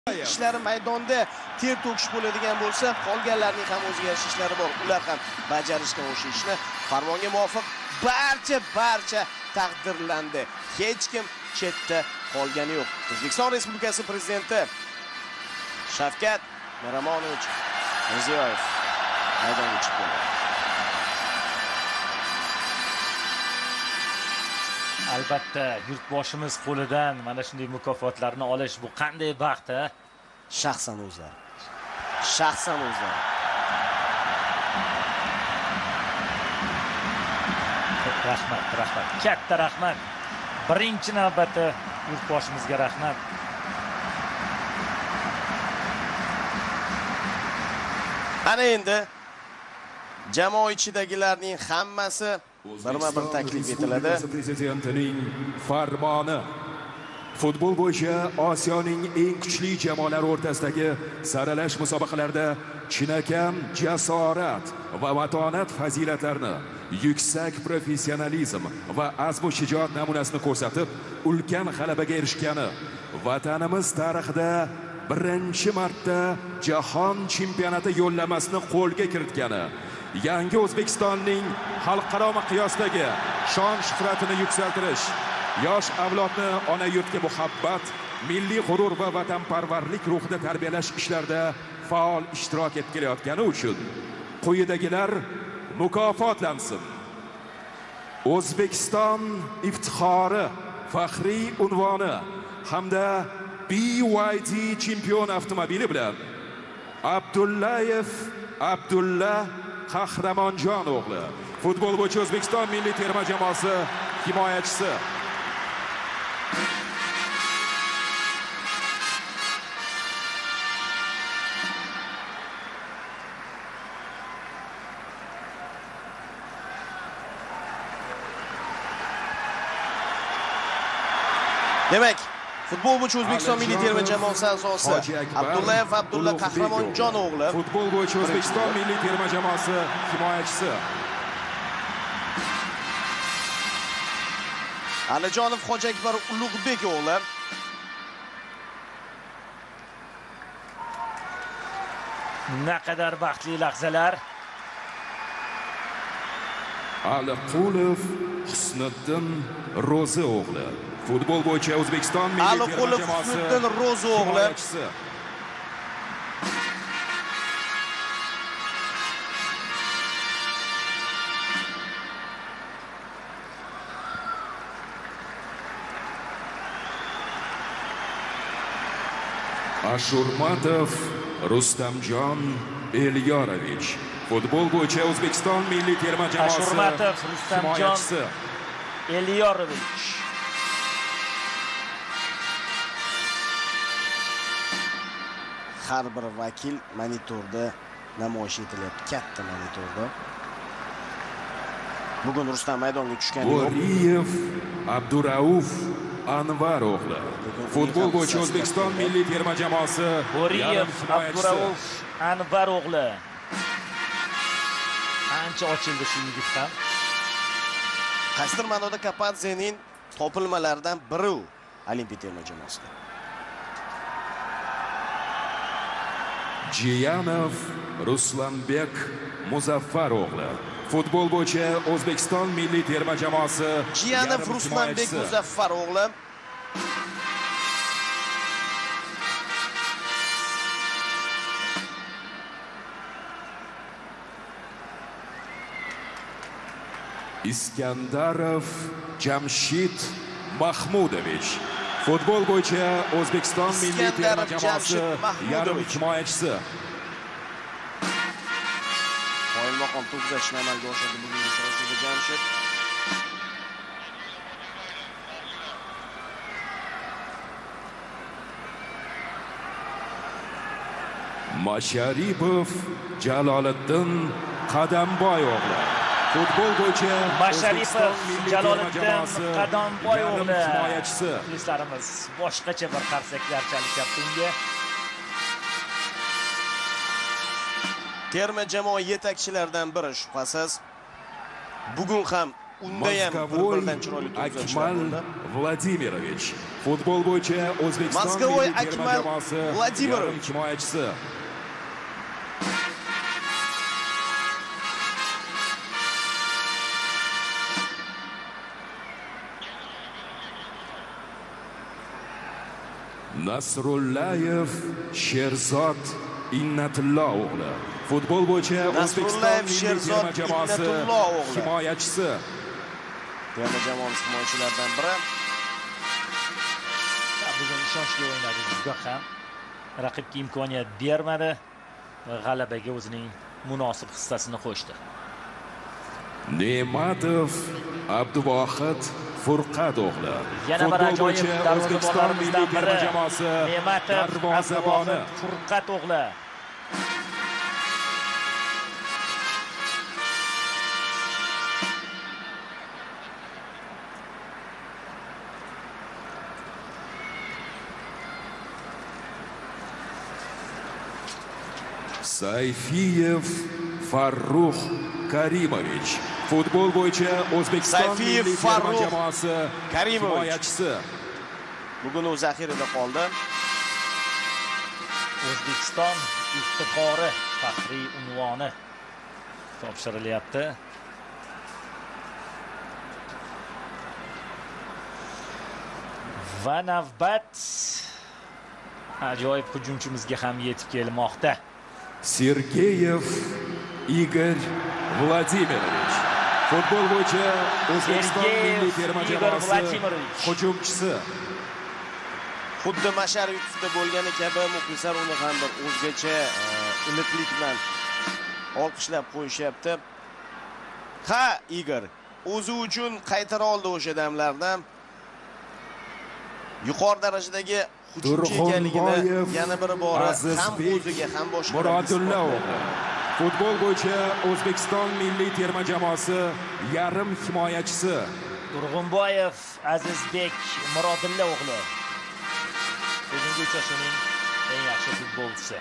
ishlari maydonda ter to'kish bo'ladigan bo'lsa, qolganlarning ham o'ziga yarasha ishlari bor. Ular ham bajarishgan o'sha ishni. Farmonga muvofiq barcha taqdirlandi. Hech kim chetda qolgani yo'q. O'zbekiston Respublikasi prezidenti Shavkat Miromonovich Mirziyoyev maydonga chiqdi. Albatta, yurtboshimiz qo'lidan mana shunday mukofotlarni olish bu qanday baxt, ha? Shaxsan o'zlari. Rahmat. Katta rahmat. Birinchi navbatda yurtboshimizga rahmat. Ana endi jamoa ichidagilarning hammasi birma-bir taklif etiladi. Prezidentining farmoni. Futbol bo'yicha Osiyoning eng kuchli jamoalari o'rtasidagi saralash musobaqalarida chinakam jasorat va matonat fazilatlarini, yuksak professionalizm va azmu shijoat namunasini ko'rsatib, ulkan g'alabaga erishgani, vatanimiz tarixida birinchi marta jahon chempionati yo'llanmasini qo'lga kiritgani, yangi O'zbekistonning xalqaro miqyosdagi shon shuhratini yuksaltirish, yosh avlodni ona yurtga muhabbat, milliy g'urur va vatanparvarlik ruhida tarbiyalash ishlarida faol ishtirok etib kelayotgani uchun quyidagilar mukofotlansin. O'zbekiston iftixori faxriy unvoni hamda BYD chempion avtomobili bilan Abdullayev Abdulla Qahramonjon o'g'li, futbol bo'yicha O'zbekiston milliy terma jamoasi himoyachisi. Demak, futbol bo'yicha O'zbekiston milliy terma jamoasi a'zosi Abdullayev Abdulla Qahramonjon o'g'li, futbol bo'yicha O'zbekiston milliy terma jamoasi himoyachisi. Alijonov Hojiakbar Ulug'bek o'g'li, naqadar baxtli lahzalar. Aliqulov Husniddin Ro'zi o'g'li, futbol bo'yicha O'zbekiston milliy terma jamoasi Husniddin Ro'zi o'g'li. Ashurmatov Rustamjon Elyorovich, futbol bo'yicha O'zbekiston milliy terma jamoasi Ashurmatov Rustamjon Elyorovich. Har bir vakil monitorda namoyish etilyapti, katta monitorda. Bugun Rustam maydonga tushgani yo'q. Bo'riyev Abdurauf Anvar o'g'li, futbol bo'yicha O'zbekiston milliy terma jamoasi Bo'riyev Abdurauf Anvar o'g'li. Ancha ochildi shu yigit ham. Qaysidir ma'noda Kapadzening topilmalaridan biri u Olimpiya terma jamoasida. Jiyanov Ruslanbek Muzaffar o'g'li, futbol bo'yicha O'zbekiston milliy terma jamoasi Jiyanov Ruslanbek Muzaffar o'g'li. Iskandarov Jamshid Mahmudovich, futbol bo'yicha O'zbekiston milliy terma jamoasi yarim himoyachisi. Qoyilmaqom to'p uzatishni amalga oshirdi bugungi uchrashuvda Jamshid. Masharipov Jaloliddin Qadamboy o'g'li, futbol bo'yicha Masharipov Jaloliddin Qadamboy o'g'li himoyachisi. Muxlislarimiz boshqacha bir qarsaklar chalishyapti unga. Terma jamoa yetakchilaridan biri shubhasiz. Bugun ham unda ham bir-biridan chiroyli to'p uzatishlar Akmal bo'ldi. Vladimirovich. Futbol bo'yicha O'zbekiston Moskvoy milliy terma Akmal jamoasi Vladimirovich. yarim himoyachisi. Nasrullayev Sherzod Innatullo o'g'li. Futbol bo'yicha O'zbekiston milliy terma jamoasi himoyachisi. Terma jamoamiz himoyachilaridan biri. Bugun ishonchli o'ynadi juda ham. Raqibga imkoniyat bermadi va g'alabaga o'zining munosib hissasini qo'shdi. Ne'matov Abduvohid Furqat o'g'li. Yana bir ajoyib darvozabonlarimizdan biri jamoasi Ne'matov darvozaboni Furqat o'g'li. Sayfiyev Farruh Karimovich. Futbol bo'yicha O'zbekiston milliy terma jamoasi himoyachisi. Bugun u zaxirada qoldi. O'zbekiston iftixori faxriy unvoni topshirilyapti. Va navbat ajoyib hujumchimizga ham yetib kelmoqda. Sergeyev Igor Vladimirovich. Futbol bo'yicha O'zbekiston milliy terma jamoasi hujumchisi. Xuddi Masharovda bo'lgani kabi muxlislar uni ham bir o'zgacha iliqlik bilan olqishlab qo'yishyapti. Ha, Igor o'zi uchun qaytara oldi o'sha damlardan. Yuqori darajadagi hujumchi ekanligini yana bir bora ham o'ziga ham boshqalarga Futbol bo'yicha O'zbekiston milliy terma jamoasi yarim himoyachisi. Turg'unboyev Azizbek Murodilla o'g'li. Bugungi uchrashuvning eng yaxshi futbolchisi.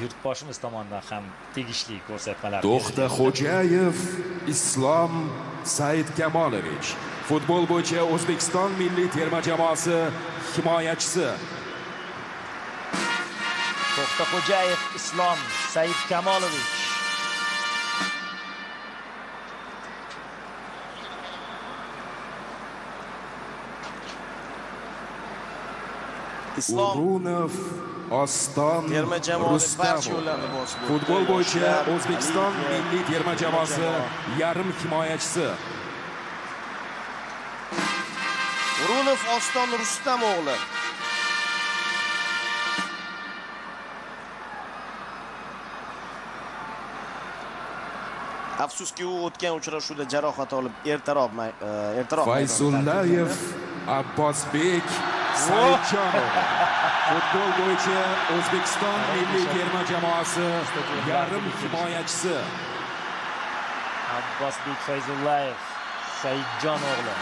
Yurtboshimiz tomonidan ham tegishli ko'rsatmalar. To'xtaxo'jayev Islom Saidkamolovich. Futbol bo'yicha O'zbekiston milliy terma jamoasi himoyachisi. To'xtaxo'jayev Islom Saidkamolovich. Islom O'runov Oston terma jamoamiz barcha yo'llarni bosib o'tdi. Futbol bo'yicha O'zbekiston milliy terma jamoasi yarim himoyachisi. O'runov Oston Rustam o'g'li. Afsuski u o'tgan uchrashuvda jarohat olib ertaroq Fayzullayev Abbosbek Saidjonov. Futbol bo'yicha O'zbekiston milliy terma jamoasi yarim himoyachisi. Abbosbek Fayzullayev Saidjon o'g'li.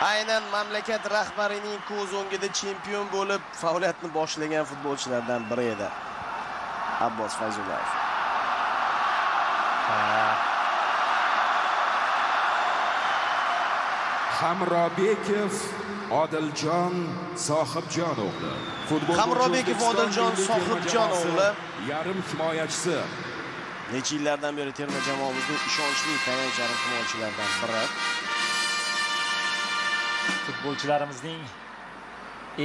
Aynan mamlakat rahbarining ko'z o'ngida chempion bo'lib faoliyatni boshlagan futbolchilardan biri edi. Abbos Fayzullayev. Hamrobekov Odiljon Sohibjon o'g'li. Hamrobekov Odiljon Sohibjon o'g'li yarim himoyachisi. Necha yillardan beri terma jamoamizning ishonchli tayanch yarim himoyachilaridan biri. Futbolchilarimizning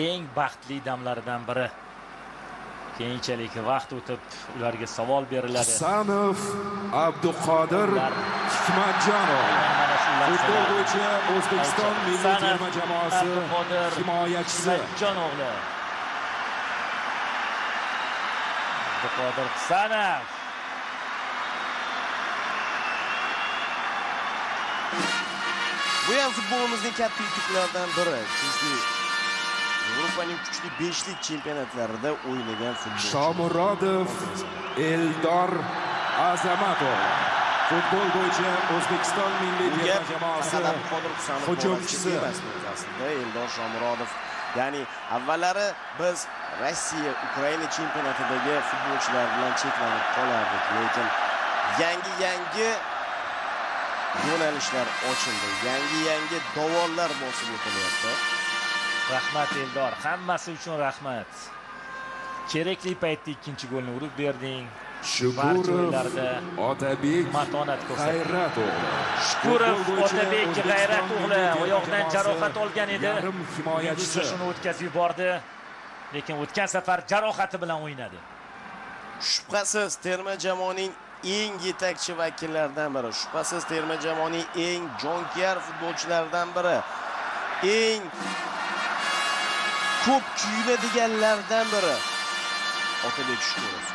eng baxtli damlaridan biri. Keyinchalik vaqt o'tib ularga savol beriladi. Hasanov Abduqodir Hikmatjonov. Futbol bo'yicha O'zbekiston milliy terma jamoasi himoyachisi. Hikmatjon o'g'li. Abduqodir Hasanov. Bu ham futbolimizning katta yutuqlaridan biri. Chunki Yevropaning kuchli 5lik chempionatlarida o'ynagan futbolchi. Shomurodov Eldor Azamatov. Futbol bo'yicha O'zbekiston milliy terma jamoasi hujumchisi aslida Eldor Shomurodov. Ya'ni avvallari biz Rossiya Ukraina chempionatidagi futbolchilar bilan cheklanib qolardik, lekin yangi yo'nalishlar ochildi. Yangi davollar bosib o'tilyapti. Rahmat Eldor, hammasi uchun rahmat. Kerakli paytda ikkinchi golni urib berding. Shukurov, Otabek, matonat ko'rsatdi. G'ayrat o'g'li. Shukurov, Otabek, G'ayrat o'g'li oyoqdan jarohat olgan edi. Yarim himoyachisi shuni o'tkazib yubordi, lekin o'tgan safar jarohati bilan o'ynadi. Shubhasiz terma jamoaning eng yetakchi vakillaridan biri, shubhasiz terma jamoaning eng jonkuyar futbolchilaridan biri, eng ko'p kuyunadiganlardan biri Otabek Shukurov.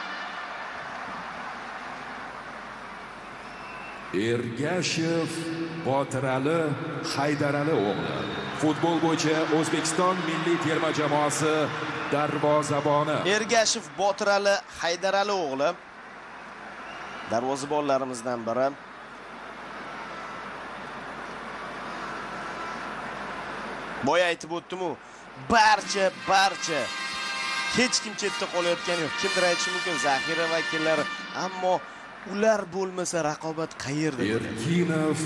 Ergashev, Botirali, Haydarali o'g'li. Futbol bo'yicha O'zbekiston milliy terma jamoasi darvozaboni. Ergashev, Botirali, Haydarali o'g'li darvozabonlarimizdan biri. Boya aytib o'tdim-ku, barcha hech kim chetda qolayotgani yo'q. Kimdir aytishi mumkin zaxira vakillari, ammo ular bo'lmasa raqobat qayerda? Erkinov,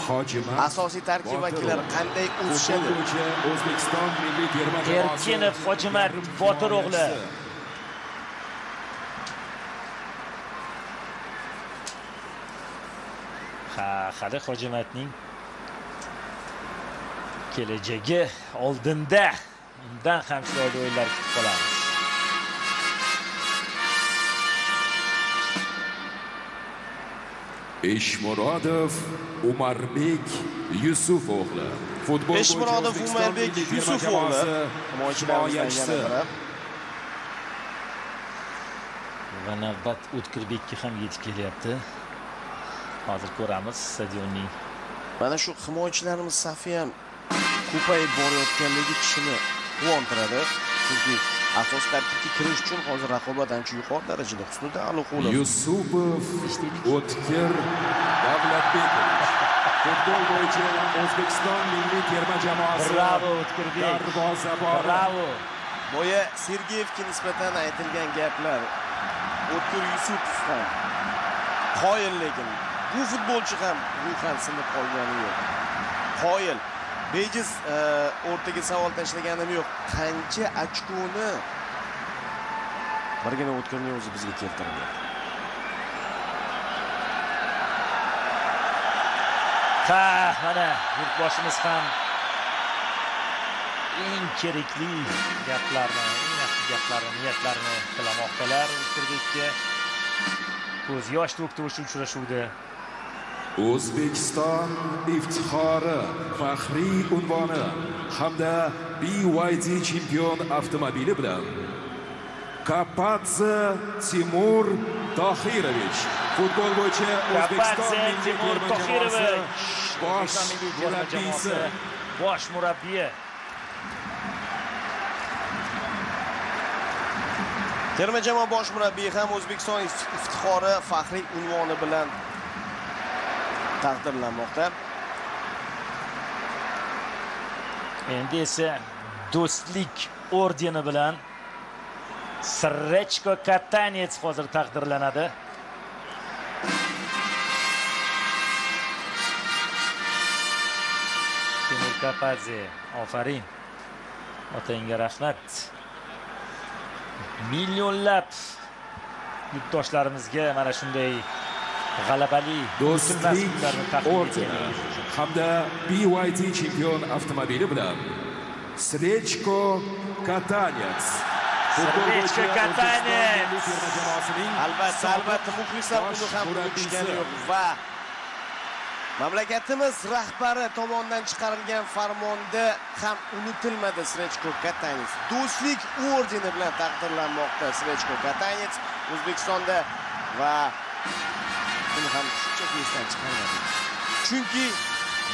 Hojimat, asosiy tarkib vakillari qanday o'sishadi? O'zbekiston milliy terma jamoasi. Erkinov, Hojimat, Botir o'g'li. Hali Hojimatning kelajagi oldinda. Undan ham chiroyli o'yinlar kutib qolamiz. Eshmurodov, Umarbek Yusuf o'g'li. Futbol Eshmurodov, Umarbek Yusuf o'g'li himoyachisi. Va navbat O'tkirbekka ham yetib kelyapti. Hozir ko'ramiz stadionning. Mana shu himoyachilarimiz safi ham ko'payib borayotganligi kishini quvontiradi. Chunki asos tarkibga kirish uchun hozir raqobat ancha yuqori darajada. Husniddin Aliqulov, Yusupov, O'tkir, Davlatbekov. Futbol bo'yicha O'zbekiston milliy terma jamoasi. Bravo O'tkirbek. Darvozaboni. Bravo. boya Sergeyevga nisbatan aytilgan gaplar O'tkir Yusupov ham qoyil, lekin bu futbolchi ham ruhan sinib qolgani yo'q. Qoyil. Bejiz o'rtaga savol tashlaganim yo'q. Qancha ochkoni birgina O'tkirning o'zi bizga keltirdi. Mana yurtboshimiz ham eng kerakli gaplarni, eng yaxshi gaplarni, niyatlarni qilamoqdalar. O'tkirbekka ko'z yosh to'kdi o'sha uchrashuvda. O'zbekiston iftixori, faxriy unvoni hamda BYD chempion avtomobili bilan Kapadze Timur Tohirovich. Futbol bo'yicha O'zbekiston milliy terma jamoasi bosh murabbiyi. Terma jamoa bosh murabbiyi ham O'zbekiston iftixori, faxriy unvoni bilan taqdirlanmoqda. Endi esa do'stlik ordeni bilan Srechko Katanets hozir taqdirlanadi. Timur Kapadze, ofarin. Otangga rahmat. Millionlab yurtdoshlarimizga mana shunday g'alabali do'stlik ordeni hamda BYD chempion avtomobili bilan Srechko Katanets. Srechko Katanets. Albatta muxlislar uni ham unutishgani yo'q va mamlakatimiz rahbari tomonidan chiqarilgan farmonda ham unutilmadi Srechko Katanets. Do'stlik ordeni bilan taqdirlanmoqda Srechko Katanets O'zbekistonda va buni ham shunchaki esdan chiqarmadi. Chunki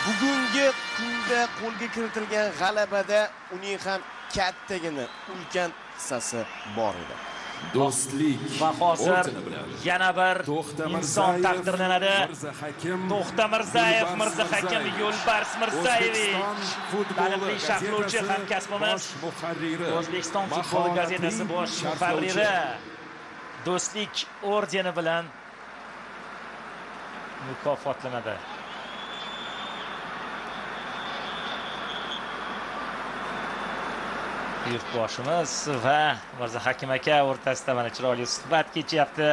bugungi kunda qo'lga kiritilgan g'alabada uning ham kattagina ulkan hissasi bor edi. Do'stlik Va hozir ordeni bilan yana bir To'xta inson Mirzayev, taqdirlanadi. Mirzahakim, To'xta Mirzayev, Yo'lbars Mirzahakim Mirzayev. Yo'lbars Mirzayevich. O'zbekiston futboli Taniqli sharhlovchi gazetasi hamkasbimiz. bosh muharriri, O'zbekiston futboli gazetasi bosh muharriri Do'stlik ordeni bilan mukofotlanadi. Yurtboshimiz va Mirzahakim aka o'rtasida mana chiroyli suhbat kechyapti.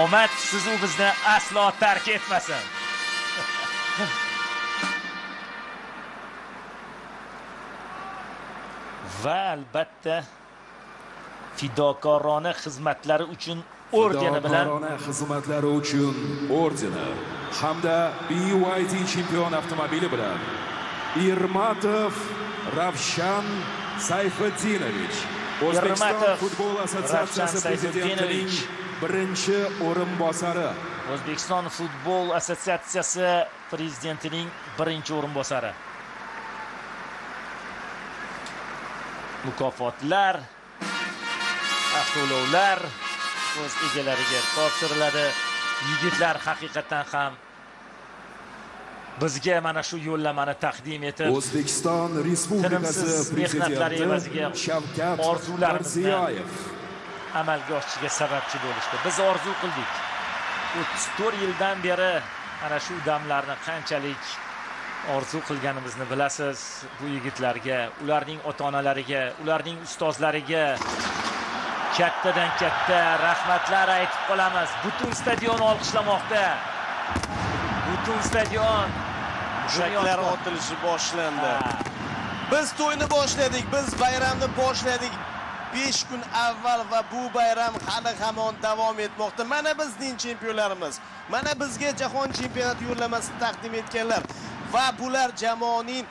Omad siz u bizni aslo tark etmasin. Va albatta fidokorona xizmatlari uchun ordeni bilan fidokorona xizmatlari uchun ordeni hamda BYD chempion avtomobili bilan Irmatov Ravshan Sayfiddinovich, O'zbekiston futbol assotsiatsiyasi prezidentining birinchi o'rinbosari. O'zbekiston futbol assotsiatsiyasi prezidentining birinchi o'rinbosari. Mukofotlar, avtoulovlar o'z egalariga topshiriladi. Yigitlar haqiqatan ham bizga mana shu yo'llamani taqdim etib, O'zbekiston Respublikasi prezidenti Shavkat Mirziyoyev amalga oshishiga sababchi bo'lishdi. Biz orzu qildik. 34 yildan beri ana shu damlarni qanchalik orzu qilganimizni bilasiz. Bu yigitlarga, ularning ota-onalariga, ularning ustozlariga kattadan katta rahmatlar aytib qolamiz. Butun stadion olqishlamoqda. Butun stadion mushaklar otilishi boshlandi. Biz to'yni boshladik, biz bayramni boshladik 5 kun avval va bu bayram hali hamon davom etmoqda. Mana bizning chempionlarimiz, mana bizga jahon chempionati yo'llamasini taqdim etganlar va bular jamoaning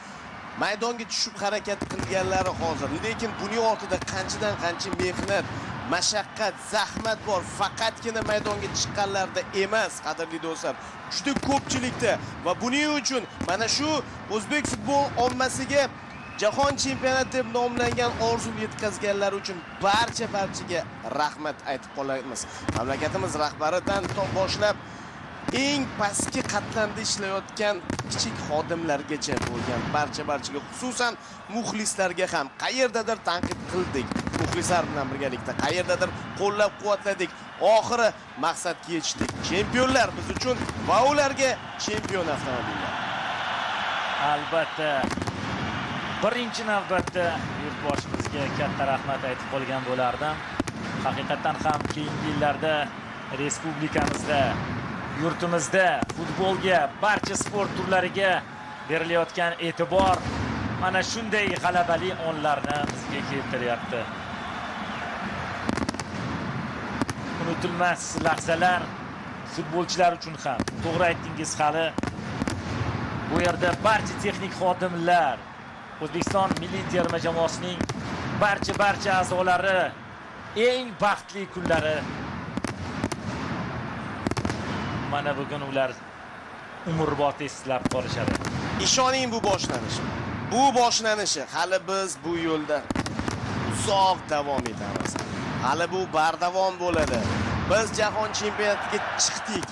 maydonga tushib harakat qilganlari hozir. Lekin buning ortida qanchadan qancha mehnat, mashaqqat, zahmat bor. Faqatgina maydonga chiqqanlarda emas, qadrli do'stlar. Juda ko'pchilikda va buning uchun mana shu o'zbek futbol ommasiga jahon chempionati deb nomlangan orzuni yetkazganlar uchun barchaga rahmat aytib qolamiz. Mamlakatimiz rahbaridan boshlab eng pastki qatlamda ishlayotgan kichik xodimlargacha bo'lgan barchaga, xususan muxlislarga ham qayerdadir tanqid qildik. Muxlislar bilan birgalikda qayerdadir qo'llab-quvvatladik. Oxiri maqsadga yetishdik. Chempionlar biz uchun va ularga chempion avtomobillar. Albatta birinchi navbatda yurtboshimizga katta rahmat aytib qolgan bo'lardim. Haqiqatan ham keyingi yillarda respublikamizda, yurtimizda futbolga, barcha sport turlariga berilayotgan e'tibor mana shunday g'alabali onlarni bizga keltiryapti. Unutilmas lahzalar futbolchilar uchun ham. To'g'ri aytdingiz, hali bu yerda barcha texnik xodimlar, O'zbekiston milliy terma jamoasining barcha a'zolari eng baxtli kunlari. Mana bugun ular umrbod eslab qolishadi. Ishoning, bu boshlanish. Bu boshlanishi. Hali biz bu yo'lda uzoq davom etamiz. Hali bu bardavom bo'ladi. Biz jahon chempionatiga chiqdik.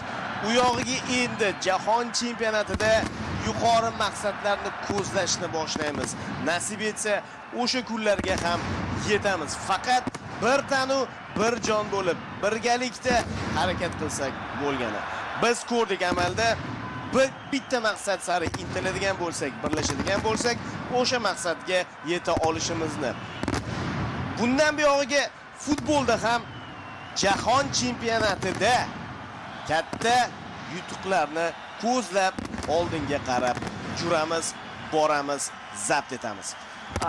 U yog'iga endi jahon chempionatida yuqori maqsadlarni ko'zlashni boshlaymiz. Nasib etsa, o'sha kunlarga ham yetamiz. Faqat bir tanu, bir jon bo'lib, birgalikda harakat qilsak bo'lgani. Biz ko'rdik amalda, bitta maqsad sari intiladigan bo'lsak, birlashadigan bo'lsak, o'sha maqsadga yeta olishimizni. Bundan buyog'iga futbolda ham jahon chempionatida katta yutuqlarni ko'zlab oldinga qarab juramiz, boramiz, zabt etamiz.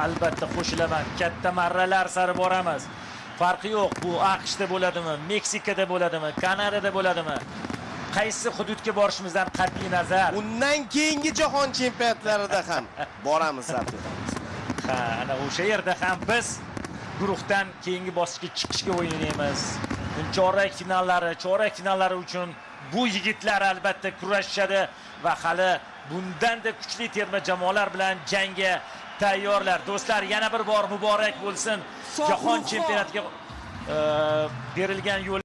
Albatta qo'shilaman, katta marralar sari boramiz. Farqi yo'q, bu AQShda bo'ladimi, Meksikada bo'ladimi, Kanadada bo'ladimi? Qaysi hududga borishimizdan qat'iy nazar, undan keyingi jahon chempionatlarida ham boramiz, zabt etamiz. Ha, ana o'sha yerda ham biz guruhdan keyingi bosqichga chiqishga o'ynaymiz. Chorak finallari uchun bu yigitlar albatta kurashishadi va hali bundan da kuchli terma jamoalar bilan jangga tayyorlar. Do'stlar, yana bir bor muborak bo'lsin. Jahon chempionatiga berilgan yo'l